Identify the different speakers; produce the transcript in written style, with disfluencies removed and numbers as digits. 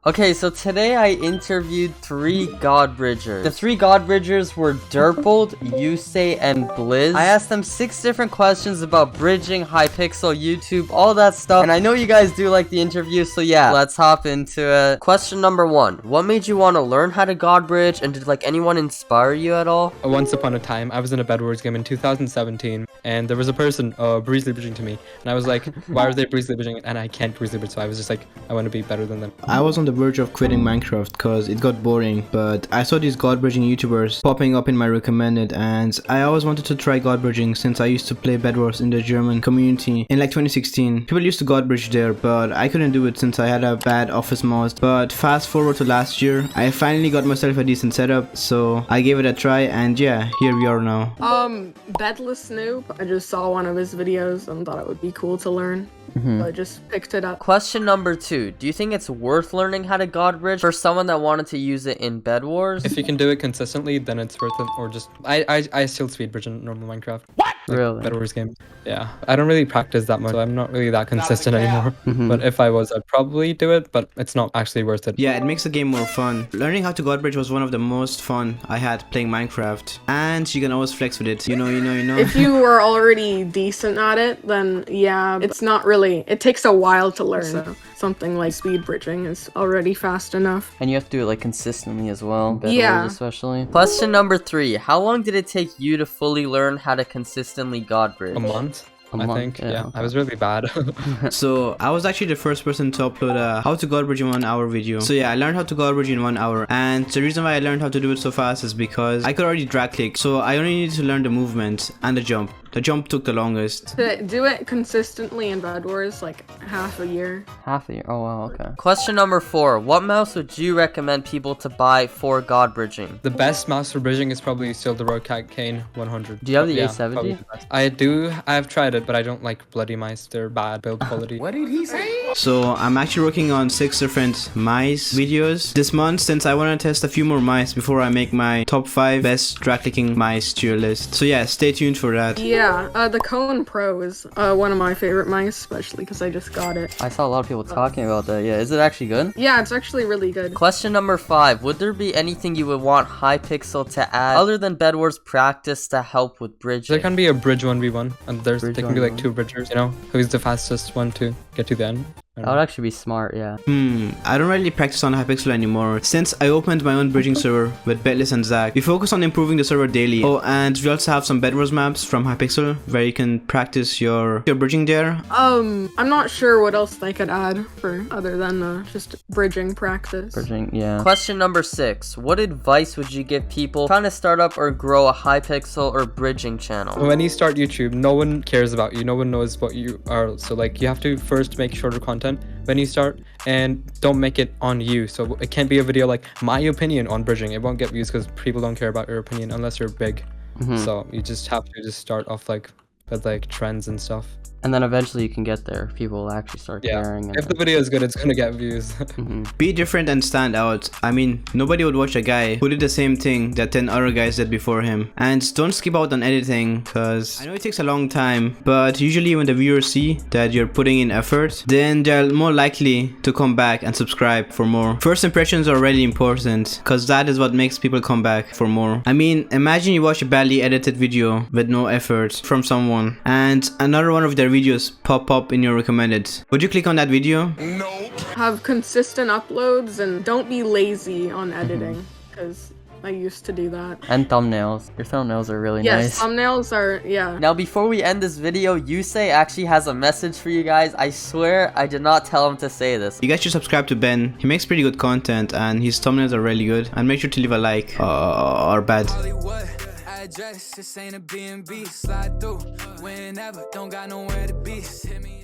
Speaker 1: Okay, so today I interviewed 3 Godbridgers. The 3 Godbridgers were Derpled, Yuzei, and Bliz. I asked them 6 different questions about bridging, Hypixel, YouTube, all that stuff. And I know you guys do like the interview, so yeah, let's hop into it. Question number 1. What made you want to learn how to Godbridge, and did like anyone inspire you at all?
Speaker 2: Once upon a time, I was in a Bedwars game in 2017, and there was a person breezely bridging to me, and I was like, why are they breezely bridging? And I can't breezely bridge, so I was just like, I want to be better than them.
Speaker 3: I was on the verge of quitting Minecraft because it got boring, but I saw these God-bridging YouTubers popping up in my recommended, and I always wanted to try God-bridging since I used to play Bedwars in the German community in like 2016. People used to God-bridge there, but I couldn't do it since I had a bad office mouse. But fast forward to last year, I finally got myself a decent setup, so I gave it a try, and yeah, here we are now.
Speaker 4: Bedless Noob. I just saw one of his videos and thought it would be cool to learn. So I just picked it up.
Speaker 1: Question number 2. Do you think it's worth learning how to Godbridge for someone that wanted to use it in Bedwars?
Speaker 2: If you can do it consistently, then it's worth it. Or just I still speed bridge in normal Minecraft. What? Like
Speaker 1: Really?
Speaker 2: Bedwars game. Yeah. I don't really practice that much, so I'm not really that consistent anymore. But if I was, I'd probably do it, but it's not actually worth it.
Speaker 3: Yeah, it makes the game more fun. Learning how to God-bridge was one of the most fun I had playing Minecraft, and you can always flex with it. You know.
Speaker 4: If you were already decent at it, then yeah, it's not really. It takes a while to learn. So something like speed bridging is already fast enough.
Speaker 1: And you have to do it like consistently as well. Bedwars
Speaker 4: Yeah.
Speaker 1: especially. Question number 3. How long did it take you to fully learn how to consistently Godbridge?
Speaker 2: A month?
Speaker 1: A
Speaker 2: I
Speaker 1: month,
Speaker 2: think.
Speaker 1: yeah,
Speaker 2: Yeah,
Speaker 1: okay.
Speaker 2: I was really bad.
Speaker 3: So I was actually the first person to upload a how to God-bridge in 1 hour video. So yeah, I learned how to God-bridge in 1 hour, and the reason why I learned how to do it so fast is because I could already drag click, so I only needed to learn the movement and the jump. The jump took the longest.
Speaker 4: To do it consistently in Bedwars, like half a year.
Speaker 1: Half a year. Oh wow, okay. Question number 4. What mouse would you recommend people to buy for Godbridging?
Speaker 2: The best mouse for bridging is probably still the Rocat Cane 100.
Speaker 1: Do you have the
Speaker 2: Yeah,
Speaker 1: A70?
Speaker 2: probably the best. I do. I've tried it, but I don't like bloody mice. They're bad build quality.
Speaker 5: What did he say?
Speaker 3: So I'm actually working on 6 different mice videos this month, since I want to test a few more mice before I make my top 5 best drag clicking mice tier list. So yeah, stay tuned for that.
Speaker 4: Yeah, the Cone Pro is one of my favorite mice, especially because I just got it.
Speaker 1: I saw a lot of people talking about that. Yeah, is it actually good?
Speaker 4: Yeah, it's actually really good.
Speaker 1: Question number 5. Would there be anything you would want Hypixel to add other than Bedwars practice to help with bridging?
Speaker 2: There can be a bridge 1v1, and there
Speaker 1: Bridge
Speaker 2: can be like
Speaker 1: 1v1.
Speaker 2: 2 bridgers, you know? Who's the fastest one to get to the end?
Speaker 1: That would actually be smart, yeah.
Speaker 3: I don't really practice on Hypixel anymore since I opened my own bridging server with Betless and Zach. We focus on improving the server daily. Oh, and we also have some Bedwars maps from Hypixel where you can practice your bridging there.
Speaker 4: I'm not sure what else they could add for other than just bridging practice.
Speaker 1: Bridging, yeah. Question number 6. What advice would you give people trying to start up or grow a Hypixel or bridging channel?
Speaker 2: When you start YouTube, no one cares about you. No one knows what you are. So like you have to first make shorter content when you start, and don't make it on you. So it can't be a video like my opinion on bridging. It won't get views because people don't care about your opinion unless you're big. So you just have to just start off like with like trends and stuff.
Speaker 1: And then eventually you can get there. People will actually start caring. And
Speaker 2: If the video is good, it's gonna get views.
Speaker 3: Be different and stand out. I mean, nobody would watch a guy who did the same thing that 10 other guys did before him. And don't skip out on editing, because I know it takes a long time, but usually when the viewers see that you're putting in effort, then they're more likely to come back and subscribe for more. First impressions are really important, because that is what makes people come back for more. I mean, imagine you watch a badly edited video with no effort from someone, and another one of their videos pop up in your recommended. Would you click on that video?
Speaker 4: Have consistent uploads and don't be lazy on editing, because I used to do that.
Speaker 1: And thumbnails. Your thumbnails are really
Speaker 4: Yes,
Speaker 1: nice.
Speaker 4: thumbnails are, yeah.
Speaker 1: Now, before we end this video, Yusei actually has a message for you guys. I swear I did not tell him to say this.
Speaker 3: You guys should subscribe to Ben. He makes pretty good content and his thumbnails are really good. And make sure to leave a like or bad.
Speaker 5: Address, this ain't a B&B. Slide through whenever, don't got nowhere to be. Hit me up.